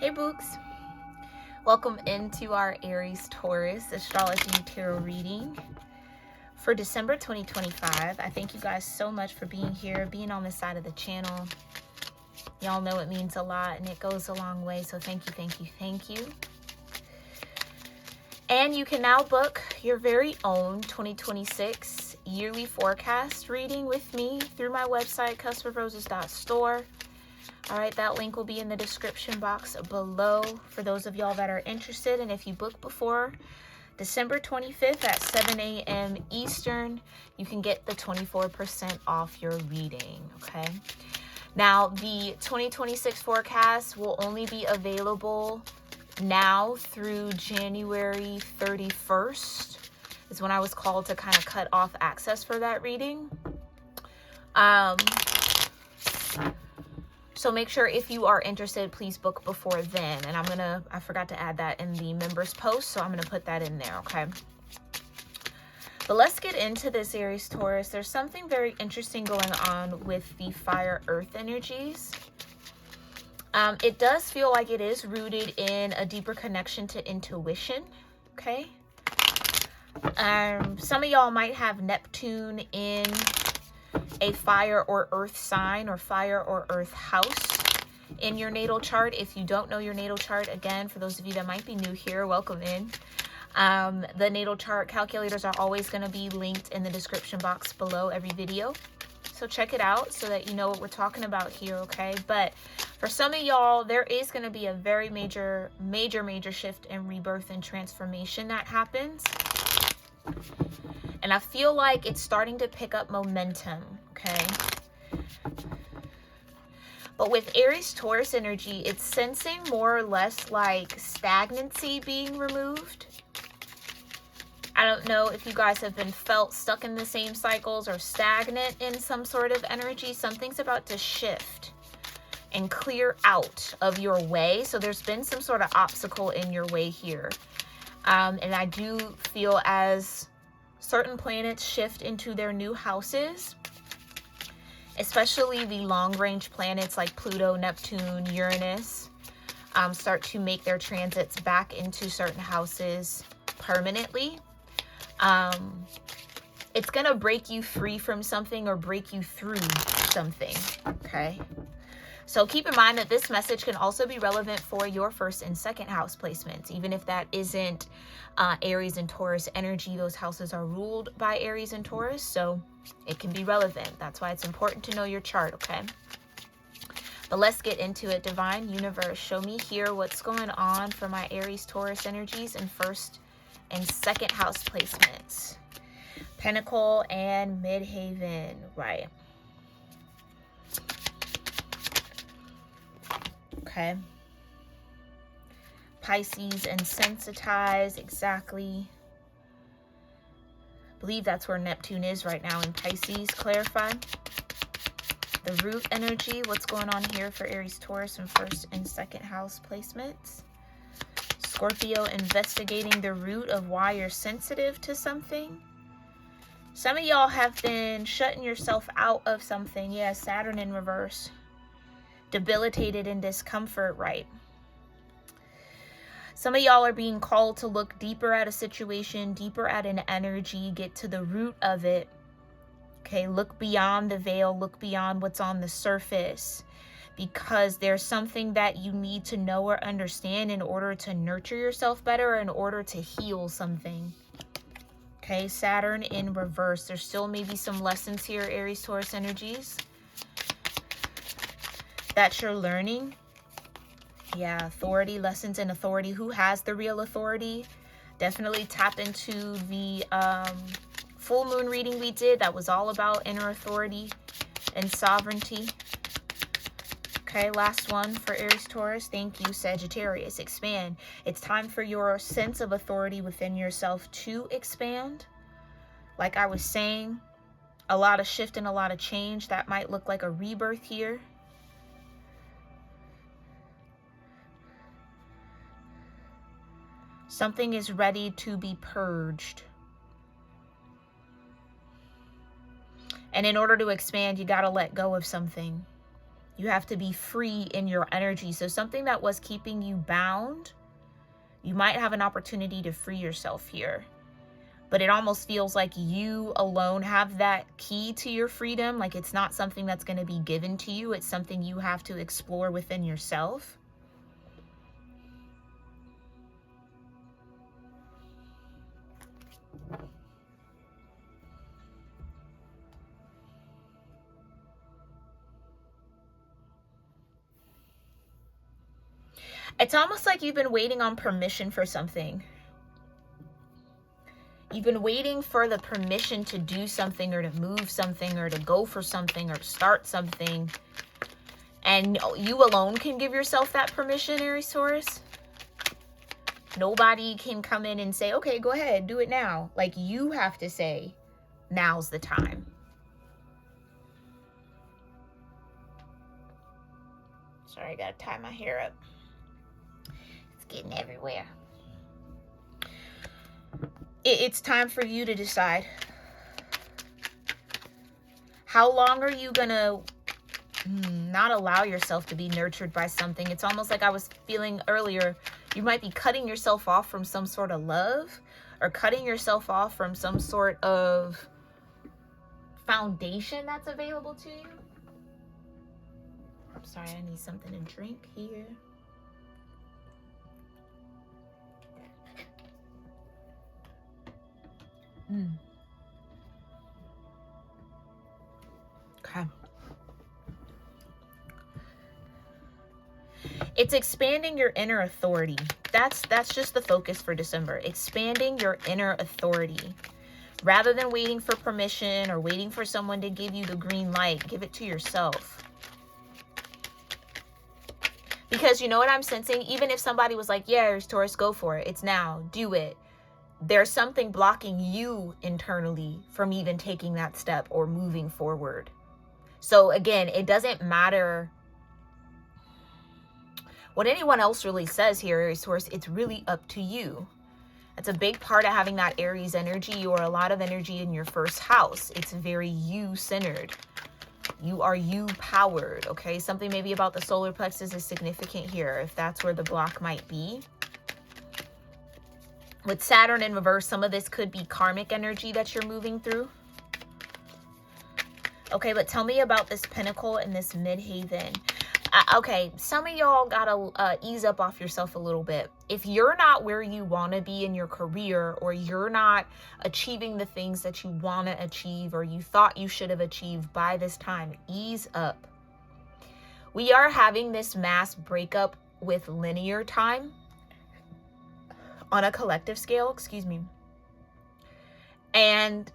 Hey Books, welcome into our Aries-Taurus astrology tarot reading for December 2025. I thank you guys so much for being here, being on this side of the channel. Y'all know it means a lot and it goes a long way, so thank you. And you can now book your very own 2026 yearly forecast reading with me through my website, cuspofroses.store. All right, that link will be in the description box below for those of y'all that are interested. And if you book before December 25th at 7 a.m. Eastern, you can get the 24% off your reading, okay? Now, the 2026 forecast will only be available now through January 31st is when I was called to kind of cut off access for that reading. So make sure if you are interested, please book before then. And I forgot to add that in the members post, so I'm going to put that in there, okay? But let's get into this Aries Taurus. There's something very interesting going on with the fire earth energies. It does feel like it is rooted in a deeper connection to intuition, okay? Some of y'all might have Neptune in a fire or earth sign or fire or earth house in your natal chart. If you don't know your natal chart, again, for those of you that might be new here, welcome in. The natal chart calculators are always going to be linked in the description box below every video. So check it out so that you know what we're talking about here, okay? But for some of y'all, there is going to be a very major shift and rebirth and transformation that happens. And I feel like it's starting to pick up momentum, okay? But with Aries Taurus energy, it's sensing more or less like stagnancy being removed. I don't know if you guys have been felt stuck in the same cycles or stagnant in some sort of energy. Something's about to shift and clear out of your way. So there's been some sort of obstacle in your way here. And I do feel as certain planets shift into their new houses, especially the long-range planets like Pluto, Neptune, Uranus, start to make their transits back into certain houses permanently. It's going to break you free from something or break you through something, okay? So keep in mind that this message can also be relevant for your first and second house placements, even if that isn't Aries and Taurus energy. Those houses are ruled by Aries and Taurus, so it can be relevant. That's why it's important to know your chart, okay? But let's get into it. Divine Universe, show me here what's going on for my Aries Taurus energies in first and second house placements. Pentacle and Midhaven, right? Okay. Pisces and sensitize, exactly. I believe that's where Neptune is right now in Pisces. Clarify. The root energy, what's going on here for Aries Taurus in first and second house placements. Scorpio, investigating the root of why you're sensitive to something. Some of y'all have been shutting yourself out of something. Yeah, Saturn in reverse. Debilitated in discomfort, right? Some of y'all are being called to look deeper at a situation, deeper at an energy, get to the root of it. Okay, look beyond the veil, look beyond what's on the surface, because there's something that you need to know or understand in order to nurture yourself better, in order to heal something. Okay, Saturn in reverse. There's still maybe some lessons here, Aries Taurus energies, that you're learning. Yeah, authority, lessons in authority. Who has the real authority? Definitely tap into the full moon reading we did. That was all about inner authority and sovereignty. Okay, last one for Aries Taurus. Thank you, Sagittarius. Expand. It's time for your sense of authority within yourself to expand. Like I was saying, a lot of shift and a lot of change. That might look like a rebirth here. Something is ready to be purged. And in order to expand, you got to let go of something. You have to be free in your energy. So something that was keeping you bound, you might have an opportunity to free yourself here. But it almost feels like you alone have that key to your freedom. Like it's not something that's going to be given to you. It's something you have to explore within yourself. It's almost like you've been waiting on permission for something. You've been waiting for the permission to do something or to move something or to go for something or to start something. And you alone can give yourself that permission, Aries-Taurus. Nobody can come in and say, okay, go ahead, do it now. Like you have to say, now's the time. Sorry, I gotta tie my hair up. It's getting everywhere. It's time for you to decide. How long are you gonna not allow yourself to be nurtured by something? It's almost like I was feeling earlier, you might be cutting yourself off from some sort of love or cutting yourself off from some sort of foundation that's available to you. I'm sorry, I need something to drink here. Okay. It's expanding your inner authority. That's just the focus for December. Expanding your inner authority. Rather than waiting for permission or waiting for someone to give you the green light, give it to yourself. Because you know what I'm sensing? Even if somebody was like, yeah, Aries-Taurus, go for it. It's now. Do it. There's something blocking you internally from even taking that step or moving forward. So again, it doesn't matter what anyone else really says here, Aries-Taurus. It's really up to you. That's a big part of having that Aries energy or a lot of energy in your first house. It's very you-centered. You are you-powered, okay? Something maybe about the solar plexus is significant here, if that's where the block might be. With Saturn in reverse, some of this could be karmic energy that you're moving through. Okay, but tell me about this Pentacle and this Midheaven. Okay, some of y'all gotta ease up off yourself a little bit. If you're not where you want to be in your career, or you're not achieving the things that you want to achieve or you thought you should have achieved by this time, ease up. We are having this mass breakup with linear time on a collective scale, excuse me. And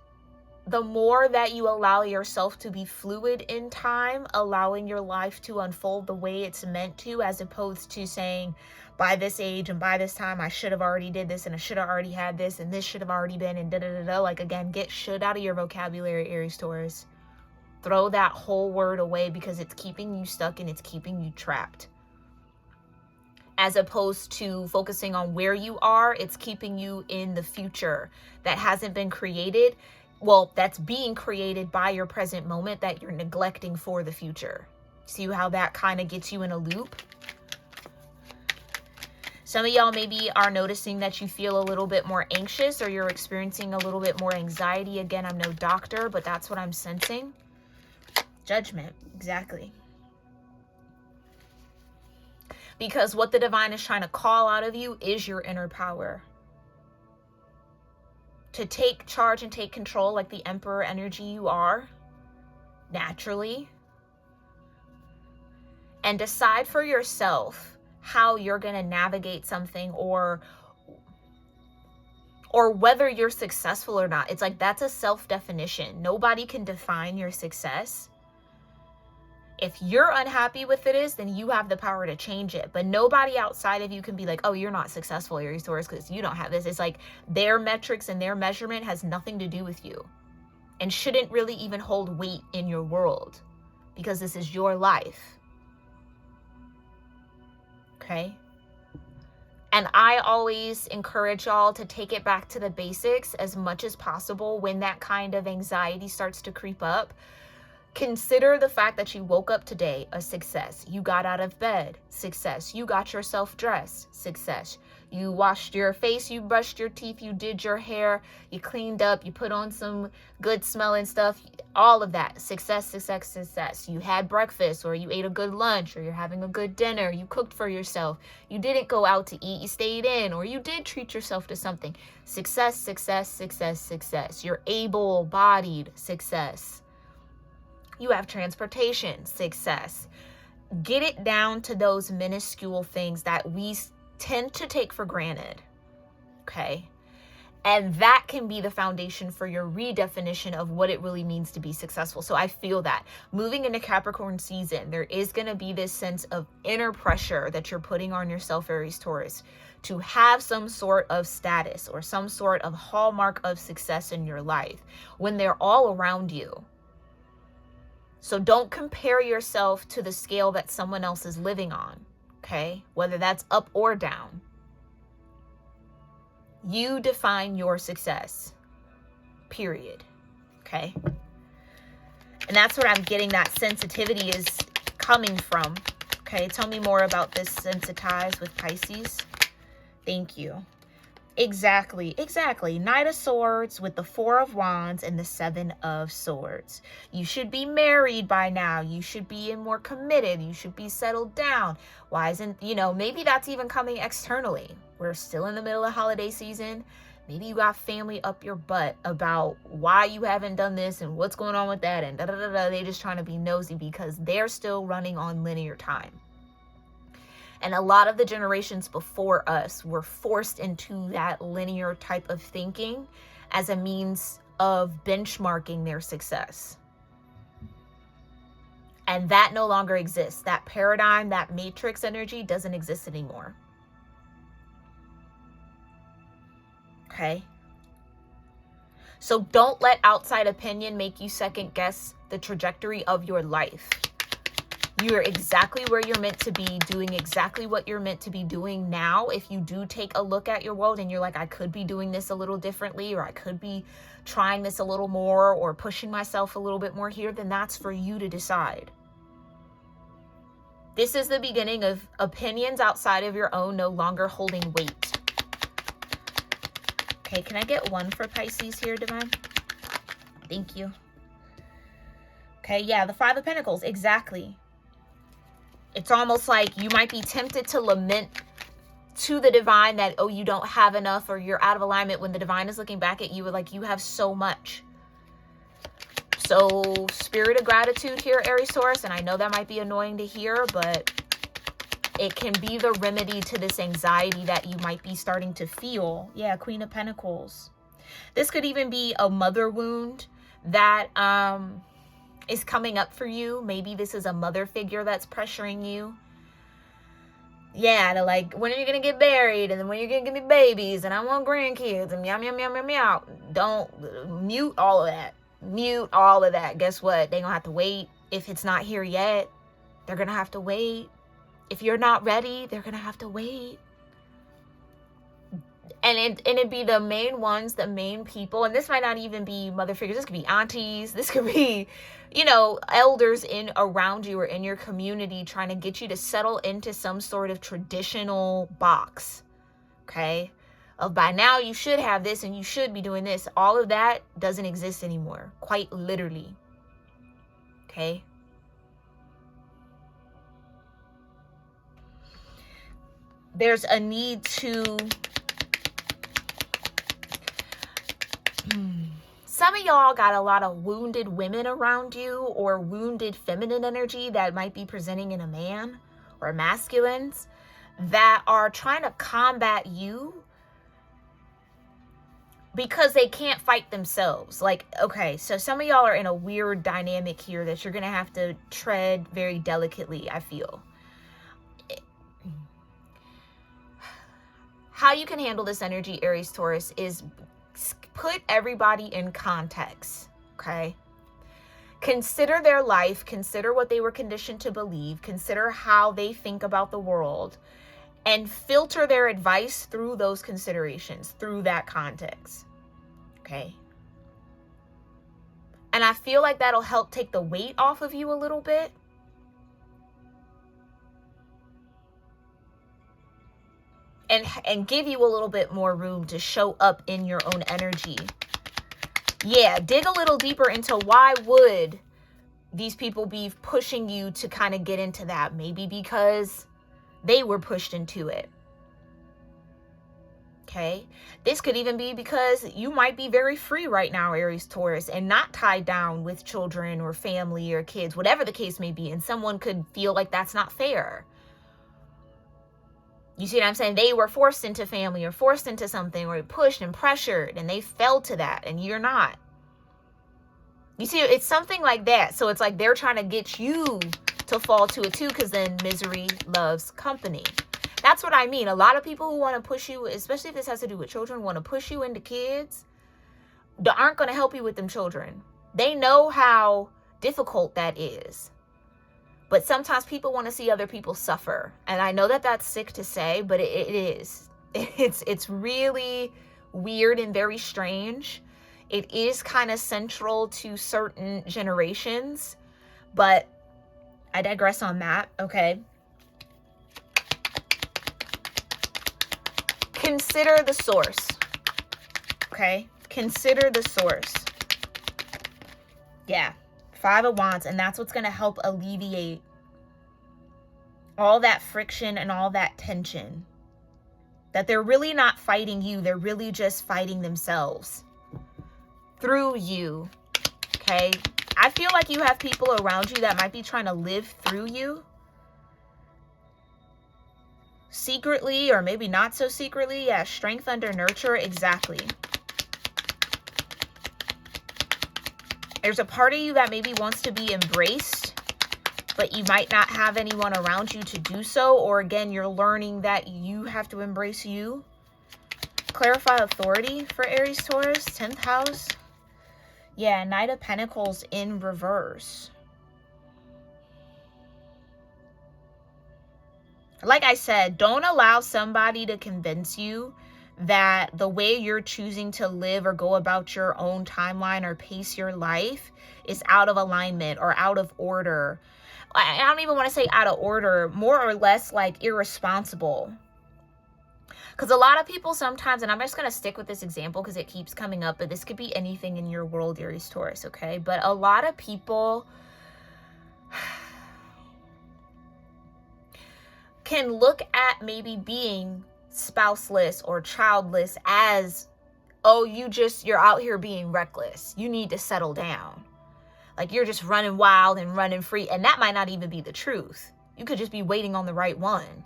the more that you allow yourself to be fluid in time, allowing your life to unfold the way it's meant to, as opposed to saying, by this age and by this time, I should have already did this and I should have already had this and this should have already been and da-da-da-da. Like, again, get should out of your vocabulary, Aries-Taurus. Throw that whole word away because it's keeping you stuck and it's keeping you trapped. As opposed to focusing on where you are, it's keeping you in the future that hasn't been created. Well, that's being created by your present moment that you're neglecting for the future. See how that kind of gets you in a loop? Some of y'all maybe are noticing that you feel a little bit more anxious or you're experiencing a little bit more anxiety. Again, I'm no doctor, but that's what I'm sensing. Judgment, exactly. Because what the divine is trying to call out of you is your inner power. To take charge and take control like the Emperor energy you are, naturally. And decide for yourself how you're going to navigate something or whether you're successful or not. It's like that's a self-definition. Nobody can define your success. If you're unhappy with it then you have the power to change it. But nobody outside of you can be like, oh, you're not successful, Aries-Taurus, because you don't have this. It's like their metrics and their measurement has nothing to do with you and shouldn't really even hold weight in your world because this is your life. Okay? And I always encourage y'all to take it back to the basics as much as possible when that kind of anxiety starts to creep up. Consider the fact that you woke up today a success. You got out of bed, success. You got yourself dressed, success. You washed your face, you brushed your teeth, you did your hair, you cleaned up, you put on some good smelling stuff, all of that. Success, success, success. You had breakfast, or you ate a good lunch, or you're having a good dinner. You cooked for yourself. You didn't go out to eat, you stayed in, or you did treat yourself to something. Success, success, success, success. You're able-bodied, success. You have transportation, success. Get it down to those minuscule things that we tend to take for granted, okay? And that can be the foundation for your redefinition of what it really means to be successful. So I feel that moving into Capricorn season, there is going to be this sense of inner pressure that you're putting on yourself, Aries-Taurus, to have some sort of status or some sort of hallmark of success in your life when they're all around you. So don't compare yourself to the scale that someone else is living on, okay? Whether that's up or down. You define your success, period, okay? And that's what I'm getting that sensitivity is coming from, okay? Tell me more about this sensitized with Pisces. Thank you. Exactly. Knight of Swords with the Four of Wands and the Seven of Swords. You should be married by now. You should be more committed. You should be settled down. Why isn't, maybe that's even coming externally. We're still in the middle of holiday season. Maybe you got family up your butt about why you haven't done this and what's going on with that and da-da-da-da. They're just trying to be nosy because they're still running on linear time. And a lot of the generations before us were forced into that linear type of thinking as a means of benchmarking their success. And that no longer exists. That paradigm, that matrix energy doesn't exist anymore. Okay? So don't let outside opinion make you second guess the trajectory of your life. You are exactly where you're meant to be, doing exactly what you're meant to be doing now. If you do take a look at your world and you're like, I could be doing this a little differently, or I could be trying this a little more, or pushing myself a little bit more here, then that's for you to decide. This is the beginning of opinions outside of your own no longer holding weight. Okay, can I get one for Pisces here, Divine? Thank you. Okay, yeah, the Five of Pentacles, exactly. It's almost like you might be tempted to lament to the divine that, oh, you don't have enough, or you're out of alignment, when the divine is looking back at you like you have so much. So spirit of gratitude here, Aries-Taurus, and I know that might be annoying to hear, but it can be the remedy to this anxiety that you might be starting to feel. Yeah, Queen of Pentacles. This could even be a mother wound that is coming up for you. Maybe this is a mother figure that's pressuring you. Yeah, to like, when are you going to get married? And then when you're going to give me babies? And I want grandkids and meow, meow, meow, meow, meow. Don't mute all of that. Mute all of that. Guess what? They're going to have to wait. If it's not here yet, they're going to have to wait. If you're not ready, they're going to have to wait. And it'd be the main ones, the main people. And this might not even be mother figures. This could be aunties. This could be, elders in around you or in your community trying to get you to settle into some sort of traditional box. Okay? Of by now you should have this and you should be doing this. All of that doesn't exist anymore. Quite literally. Okay? There's a need to... Some of y'all got a lot of wounded women around you, or wounded feminine energy that might be presenting in a man or masculines that are trying to combat you because they can't fight themselves. Like, okay, so some of y'all are in a weird dynamic here that you're going to have to tread very delicately, I feel. How you can handle this energy, Aries-Taurus, is put everybody in context, okay? Consider their life, consider what they were conditioned to believe, consider how they think about the world, and filter their advice through those considerations, through that context, okay? And I feel like that'll help take the weight off of you a little bit. And give you a little bit more room to show up in your own energy. Yeah, dig a little deeper into why would these people be pushing you to kind of get into that. Maybe because they were pushed into it. Okay, this could even be because you might be very free right now, Aries, Taurus, and not tied down with children or family or kids, whatever the case may be. And someone could feel like that's not fair. You see what I'm saying? They were forced into family or forced into something or pushed and pressured and they fell to that and you're not. You see, it's something like that. So it's like they're trying to get you to fall to it too, because then misery loves company. That's what I mean. A lot of people who want to push you, especially if this has to do with children, want to push you into kids, they aren't going to help you with them children. They know how difficult that is. But sometimes people want to see other people suffer. And I know that that's sick to say, but it is. It's really weird and very strange. It is kind of central to certain generations, but I digress on that, okay? Consider the source, okay? Consider the source. Yeah, 5 of Wands, and that's what's going to help alleviate all that friction and all that tension. That they're really not fighting you, they're really just fighting themselves through you, okay? I feel like you have people around you that might be trying to live through you. Secretly, or maybe not so secretly. Yeah, strength under nurture, exactly. There's a part of you that maybe wants to be embraced, but you might not have anyone around you to do so. Or again, you're learning that you have to embrace you. Clarify authority for Aries, Taurus, 10th house. Yeah, Knight of Pentacles in reverse. Like I said, don't allow somebody to convince you that the way you're choosing to live or go about your own timeline or pace your life is out of alignment or out of order. I don't even want to say out of order, more or less like irresponsible. Because a lot of people sometimes, and I'm just going to stick with this example because it keeps coming up, but this could be anything in your world, Aries, Taurus, okay? But a lot of people can look at maybe being spouseless or childless as, oh, you're out here being reckless. You need to settle down. Like you're just running wild and running free. And that might not even be the truth. You could just be waiting on the right one.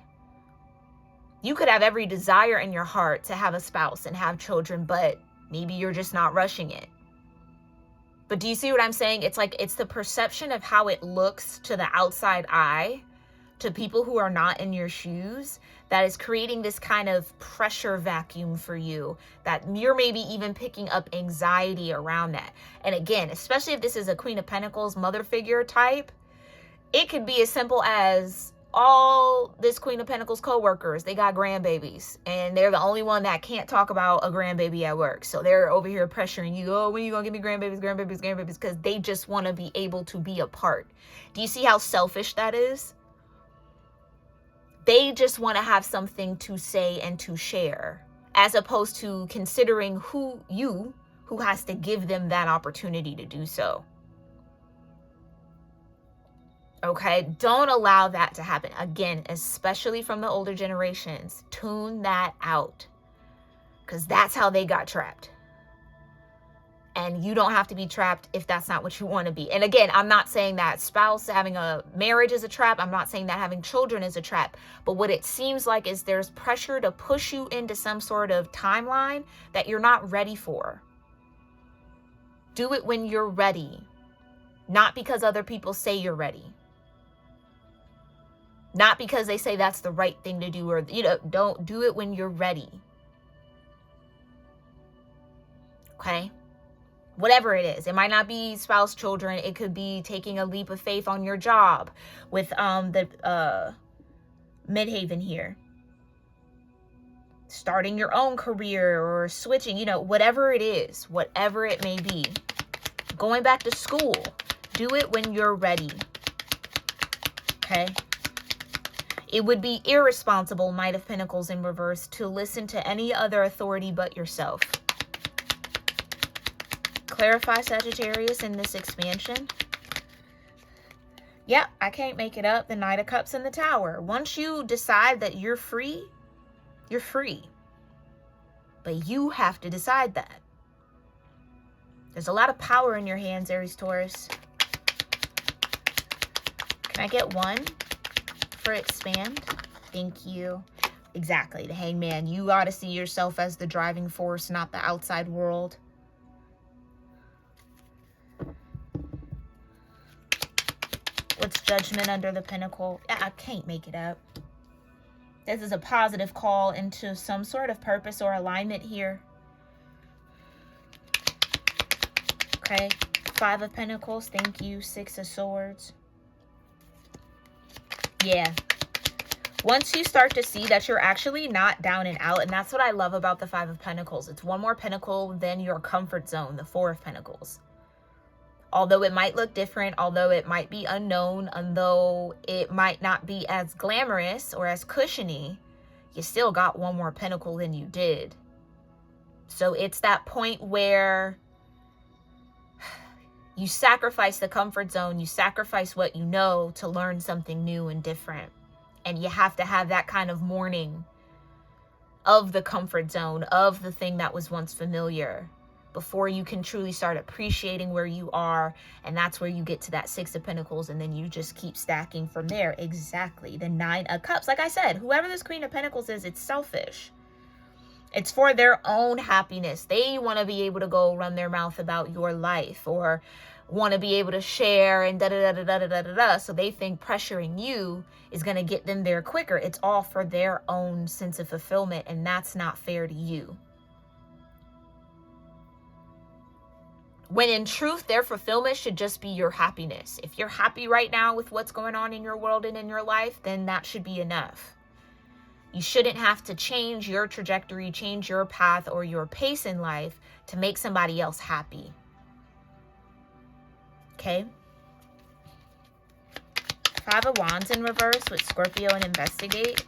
You could have every desire in your heart to have a spouse and have children, but maybe you're just not rushing it. But do you see what I'm saying? It's like, it's the perception of how it looks to the outside eye, to people who are not in your shoes, that is creating this kind of pressure vacuum for you, that you're maybe even picking up anxiety around that. And again, especially if this is a Queen of Pentacles mother figure type, it could be as simple as all this Queen of Pentacles co-workers, they got grandbabies and they're the only one that can't talk about a grandbaby at work. So they're over here pressuring you, oh, when are you gonna give me grandbabies, because they just want to be able to be a part. Do you see how selfish that is? They just want to have something to say and to share, as opposed to considering who has to give them that opportunity to do so. Okay, don't allow that to happen. Again, especially from the older generations, tune that out, because that's how they got trapped. And you don't have to be trapped if that's not what you want to be. And again, I'm not saying that having a marriage is a trap. I'm not saying that having children is a trap. But what it seems like is there's pressure to push you into some sort of timeline that you're not ready for. Do it when you're ready, not because other people say you're ready. Not because they say that's the right thing to do, or, don't do it when you're ready. Okay? Whatever it is. It might not be spouse, children. It could be taking a leap of faith on your job with the Midhaven here. Starting your own career or switching, whatever it is, whatever it may be. going back to school. Do it when you're ready. Okay? It would be irresponsible, Knight of Pentacles in reverse, to listen to any other authority but yourself. Clarify, Sagittarius, in this expansion. Yep, I can't make it up. The Knight of Cups and the Tower. Once you decide that you're free, you're free. But you have to decide that. There's a lot of power in your hands, Aries-Taurus. Can I get one for expand? Thank you. Exactly, the Hangman. You got to see yourself as the driving force, not the outside world. What's Judgment under the Pentacle? I can't make it up. This is a positive call into some sort of purpose or alignment here. Okay. 5 of Pentacles. Thank you. 6 of Swords. Yeah. Once you start to see that you're actually not down and out, and that's what I love about the 5 of Pentacles. It's one more pentacle than your comfort zone, the 4 of Pentacles. Although it might look different, although it might be unknown, although it might not be as glamorous or as cushiony, you still got one more pentacle than you did. So it's that point where you sacrifice the comfort zone, you sacrifice what you know to learn something new and different. And you have to have that kind of mourning of the comfort zone, of the thing that was once familiar, before you can truly start appreciating where you are. And that's where you get to that 6 of Pentacles, and then you just keep stacking from there. Exactly. The 9 of Cups. Like I said, whoever this Queen of Pentacles is, it's selfish. It's for their own happiness. They want to be able to go run their mouth about your life, or want to be able to share and da-da-da-da-da-da-da-da. So they think pressuring you is going to get them there quicker. It's all for their own sense of fulfillment, and that's not fair to you. When in truth, their fulfillment should just be your happiness. If you're happy right now with what's going on in your world and in your life, then that should be enough. You shouldn't have to change your trajectory, change your path or your pace in life to make somebody else happy. Okay? 5 of Wands in reverse with Scorpio and Investigate.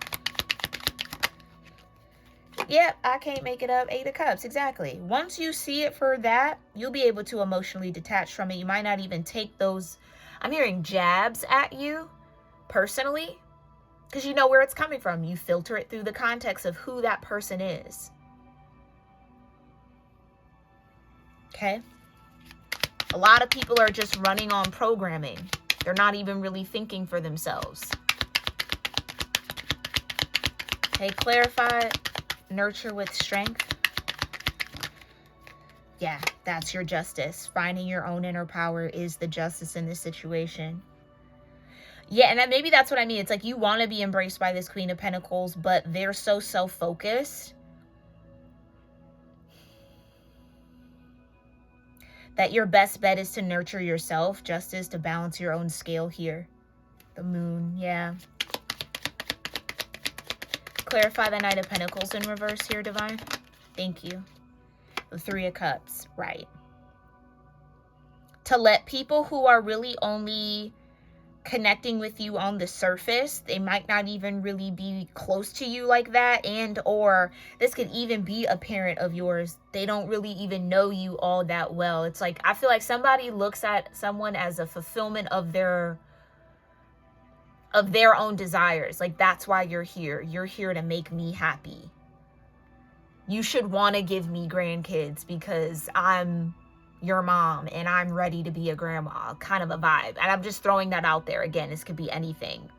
Yep, I can't make it up. 8 of Cups, exactly. Once you see it for that, you'll be able to emotionally detach from it. You might not even take those, I'm hearing jabs at you personally, because you know where it's coming from. You filter it through the context of who that person is. Okay? A lot of people are just running on programming. They're not even really thinking for themselves. Okay, clarify. Nurture with strength. Yeah, that's your justice. Finding your own inner power is the justice in this situation. Yeah, and maybe that's what I mean. It's like you want to be embraced by this Queen of Pentacles, but they're so self-focused that your best bet is to nurture yourself. Justice, to balance your own scale here. The Moon, yeah. Clarify the Knight of Pentacles in reverse here, Divine. Thank you. The 3 of Cups, right. To let people who are really only connecting with you on the surface, they might not even really be close to you like that, and or this could even be a parent of yours. They don't really even know you all that well. It's like, I feel like somebody looks at someone as a fulfillment of their own desires. Like, that's why you're here. You're here to make me happy. You should want to give me grandkids because I'm your mom and I'm ready to be a grandma, kind of a vibe. And I'm just throwing that out there. Again, this could be anything.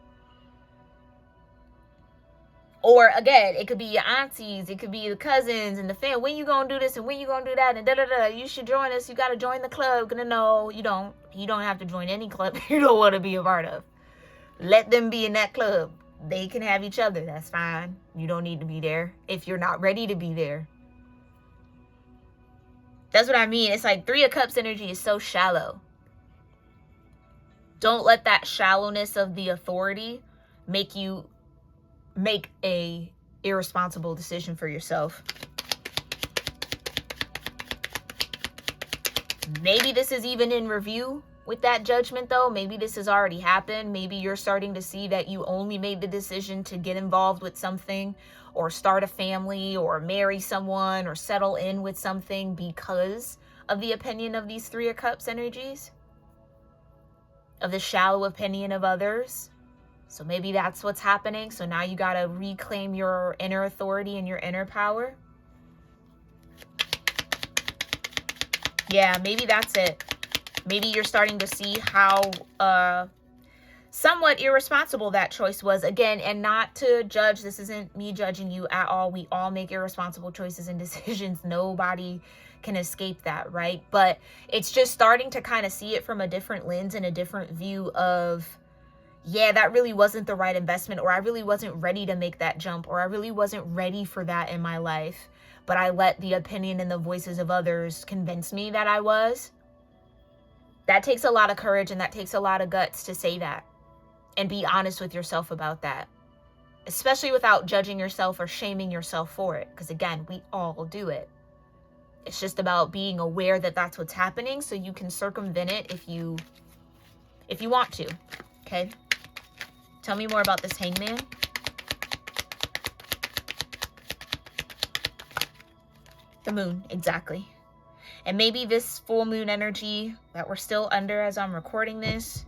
Or again, it could be your aunties, it could be the cousins and the family. When you gonna do this and when you gonna do that and da-da-da. You should join us. You gotta join the club. No, you don't. You don't have to join any club you don't want to be a part of. Let them be in that club. They can have each other. That's fine. You don't need to be there if you're not ready to be there. That's what I mean. It's like 3 of Cups energy is so shallow. Don't let that shallowness of the authority make you make a irresponsible decision for yourself. Maybe this is even in review with that judgment though. Maybe this has already happened. Maybe you're starting to see that you only made the decision to get involved with something or start a family or marry someone or settle in with something because of the opinion of these Three of Cups energies, of the shallow opinion of others. So maybe that's what's happening. So now you got to reclaim your inner authority and your inner power. Yeah, maybe that's it. Maybe you're starting to see how somewhat irresponsible that choice was. Again, and not to judge. This isn't me judging you at all. We all make irresponsible choices and decisions. Nobody can escape that, right? But it's just starting to kind of see it from a different lens and a different view of, yeah, that really wasn't the right investment, or I really wasn't ready to make that jump, or I really wasn't ready for that in my life. But I let the opinion and the voices of others convince me that I was. That takes a lot of courage and that takes a lot of guts to say that and be honest with yourself about that, especially without judging yourself or shaming yourself for it. Because again, we all do it. It's just about being aware that that's what's happening so you can circumvent it if you want to. Okay. Tell me more about this Hangman. The moon, exactly. And maybe this full moon energy that we're still under as I'm recording this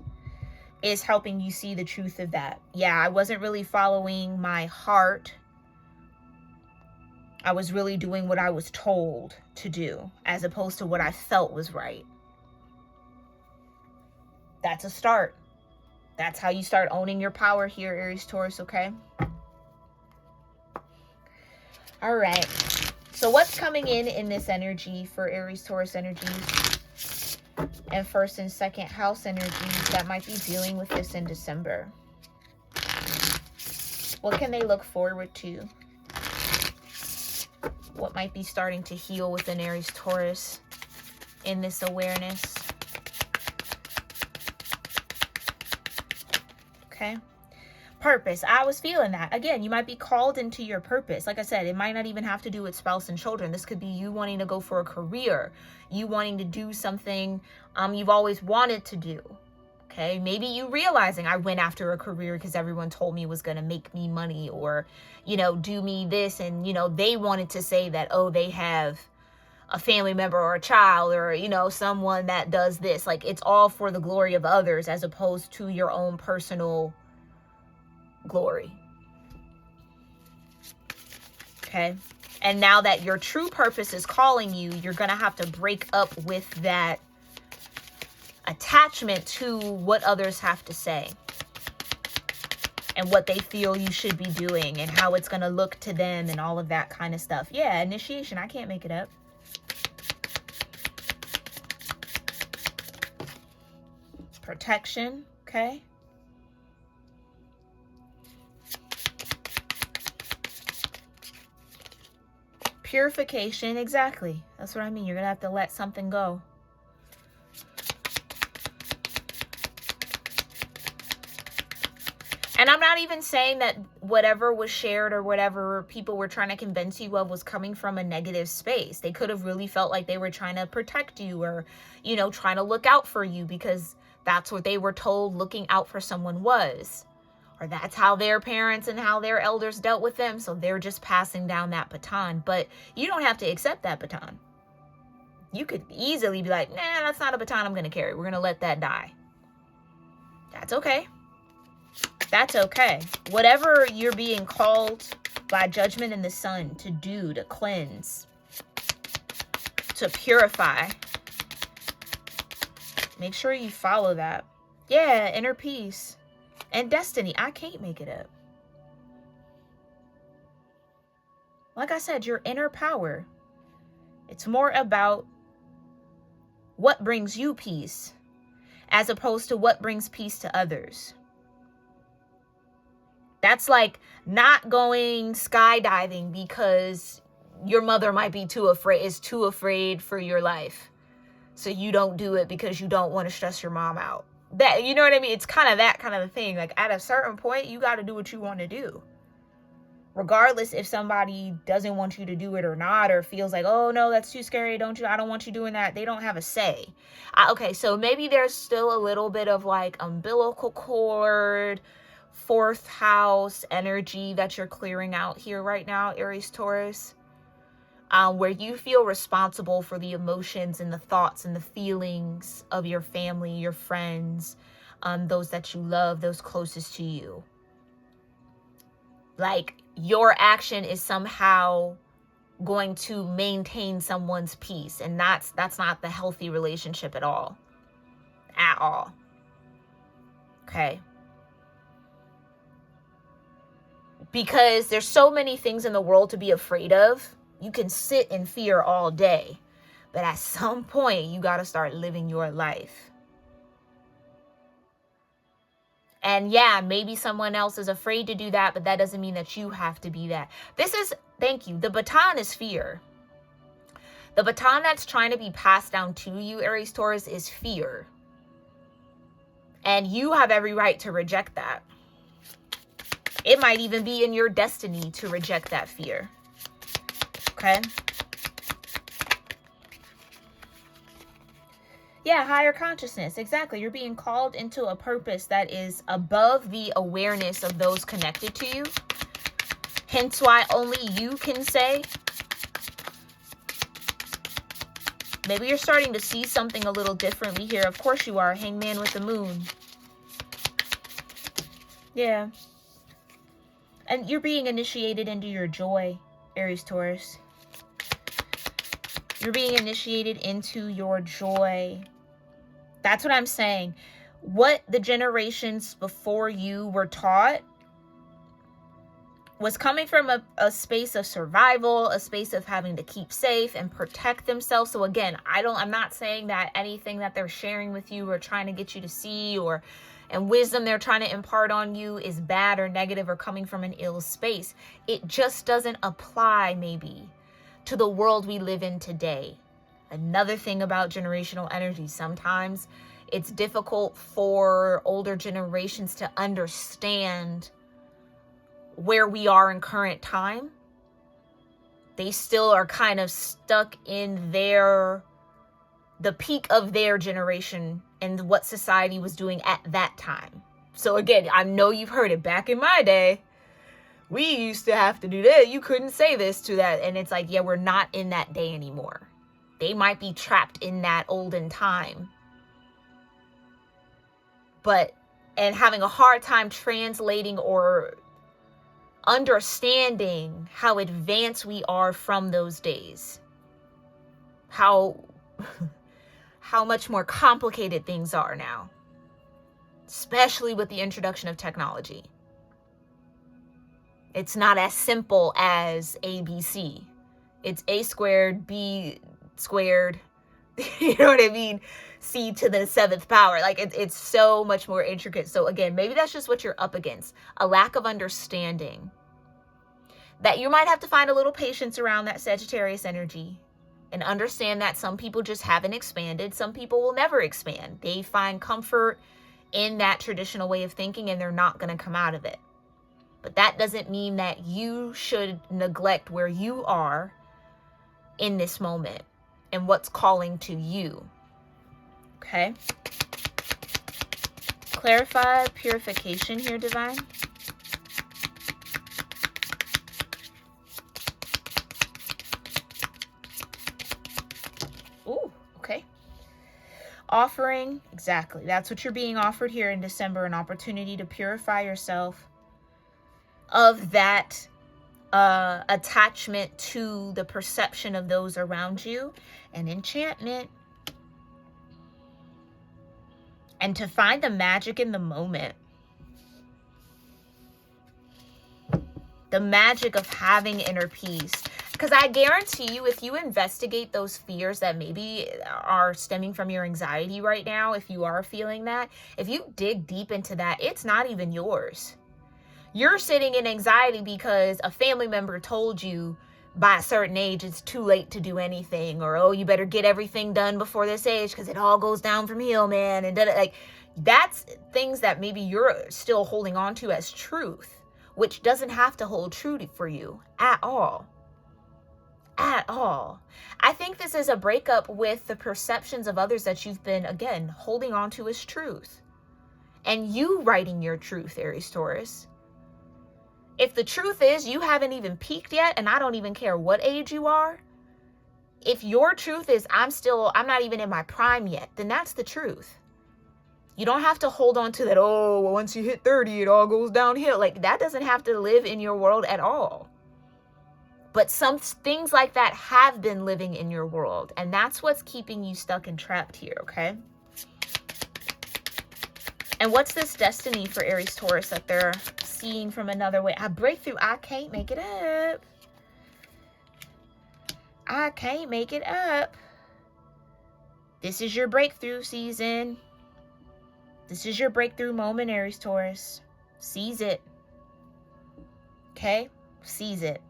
is helping you see the truth of that. Yeah, I wasn't really following my heart. I was really doing what I was told to do as opposed to what I felt was right. That's a start. That's how you start owning your power here, Aries, Taurus, okay? All right. So what's coming in this energy for Aries, Taurus energies and first and second house energies that might be dealing with this in December? What can they look forward to? What might be starting to heal within Aries, Taurus in this awareness? Okay. Purpose. I was feeling that. Again, you might be called into your purpose. Like I said, it might not even have to do with spouse and children. This could be you wanting to go for a career, you wanting to do something you've always wanted to do. Okay, maybe you realizing I went after a career because everyone told me it was going to make me money, or, you know, do me this, and, you know, they wanted to say that, oh, they have a family member or a child, or, you know, someone that does this. Like, it's all for the glory of others as opposed to your own personal glory. Okay. And now that your true purpose is calling you, you're going to have to break up with that attachment to what others have to say and what they feel you should be doing and how it's going to look to them and all of that kind of stuff. Yeah, initiation. I can't make it up. Protection. Okay. Purification, exactly. That's what I mean. You're going to have to let something go. And I'm not even saying that whatever was shared or whatever people were trying to convince you of was coming from a negative space. They could have really felt like they were trying to protect you or, you know, trying to look out for you because that's what they were told looking out for someone was. Or that's how their parents and how their elders dealt with them. So they're just passing down that baton. But you don't have to accept that baton. You could easily be like, nah, that's not a baton I'm going to carry. We're going to let that die. That's okay. That's okay. Whatever you're being called by judgment in the sun to do, to cleanse, to purify, make sure you follow that. Yeah, inner peace. And destiny, I can't make it up. Like I said, your inner power. It's more about what brings you peace as opposed to what brings peace to others. That's like not going skydiving because your mother might be is too afraid for your life. So you don't do it because you don't want to stress your mom out. That, you know what I mean? It's kind of that kind of a thing. Like at a certain point, you got to do what you want to do. regardless if somebody doesn't want you to do it or not, or feels like, oh no, that's too scary, I don't want you doing that. They don't have a say. Okay, so maybe there's still a little bit of like umbilical cord, fourth house energy that you're clearing out here right now, Aries, Taurus, where you feel responsible for the emotions and the thoughts and the feelings of your family, your friends, those that you love, those closest to you. Like your action is somehow going to maintain someone's peace, and that's not the healthy relationship at all. Okay? Because there's so many things in the world to be afraid of. You can sit in fear all day, but at some point you got to start living your life. And yeah, maybe someone else is afraid to do that, but that doesn't mean that you have to be that. Thank you. The baton is fear. The baton that's trying to be passed down to you, Aries, Taurus, is fear. And you have every right to reject that. It might even be in your destiny to reject that fear. Okay? Yeah, higher consciousness. Exactly. You're being called into a purpose that is above the awareness of those connected to you. Hence why only you can say. Maybe you're starting to see something a little differently here. Of course you are. Hangman with the moon. Yeah. And you're being initiated into your joy, Aries, Taurus. You're being initiated into your joy. That's what I'm saying. What the generations before you were taught was coming from a space of survival, a space of having to keep safe and protect themselves. So again, I'm not saying that anything that they're sharing with you or trying to get you to see and wisdom they're trying to impart on you is bad or negative or coming from an ill space. It just doesn't apply maybe to the world we live in today. Another thing about generational energy, sometimes it's difficult for older generations to understand where we are in current time. They still are kind of stuck in the peak of their generation and what society was doing at that time. So again, I know you've heard it. Back in my day, we used to have to do that. You couldn't say this to that. And it's like, yeah, we're not in that day anymore. They might be trapped in that olden time. And having a hard time translating or understanding how advanced we are from those days. How much more complicated things are now. Especially with the introduction of technology. It's not as simple as ABC. It's A squared, B squared, you know what I mean? C to the 7th power. Like it's so much more intricate. So again, maybe that's just what you're up against. A lack of understanding. That you might have to find a little patience around that Sagittarius energy. And understand that some people just haven't expanded. Some people will never expand. They find comfort in that traditional way of thinking and they're not going to come out of it. But that doesn't mean that you should neglect where you are in this moment and what's calling to you. Okay? Clarify purification here, Divine. Ooh, okay. Offering, exactly. That's what you're being offered here in December, an opportunity to purify yourself of that attachment to the perception of those around you, and enchantment, and to find the magic in the moment, the magic of having inner peace. Because I guarantee you, if you investigate those fears that maybe are stemming from your anxiety right now, if you are feeling that, if you dig deep into that, it's not even yours. You're sitting in anxiety because a family member told you by a certain age it's too late to do anything, or oh, you better get everything done before this age because it all goes down from here, man. And like that's things that maybe you're still holding on to as truth, which doesn't have to hold true for you at all. At all. I think this is a breakup with the perceptions of others that you've been, again, holding on to as truth. And you writing your truth, Aries-Taurus. If the truth is you haven't even peaked yet, and I don't even care what age you are, if your truth is I'm not even in my prime yet, then that's the truth. You don't have to hold on to that, oh, well, once you hit 30, it all goes downhill. Like, that doesn't have to live in your world at all. But some things like that have been living in your world, and that's what's keeping you stuck and trapped here, okay? And what's this destiny for Aries-Taurus that they're seeing from another way? A breakthrough. I can't make it up. I can't make it up. This is your breakthrough season. This is your breakthrough moment, Aries-Taurus. Seize it. Okay? Seize it.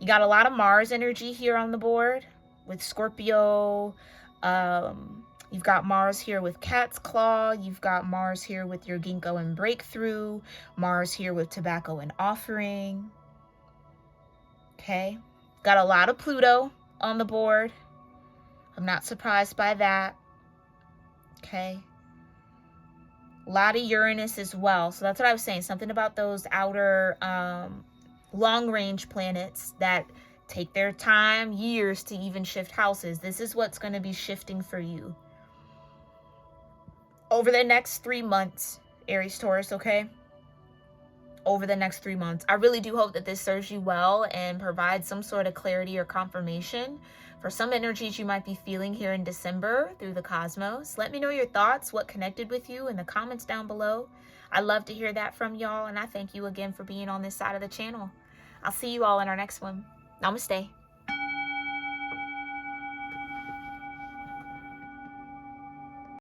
You got a lot of Mars energy here on the board with Scorpio. You've got Mars here with Cat's Claw. You've got Mars here with your Ginkgo and Breakthrough. Mars here with Tobacco and Offering. Okay? Got a lot of Pluto on the board. I'm not surprised by that. Okay? A lot of Uranus as well. So that's what I was saying. Something about those outer long-range planets that take their time, years to even shift houses. This is what's going to be shifting for you over the next 3 months, Aries-Taurus, okay? Over the next 3 months. I really do hope that this serves you well and provides some sort of clarity or confirmation for some energies you might be feeling here in December through the cosmos. Let me know your thoughts, what connected with you in the comments down below. I love to hear that from y'all, and I thank you again for being on this side of the channel. I'll see you all in our next one. Namaste.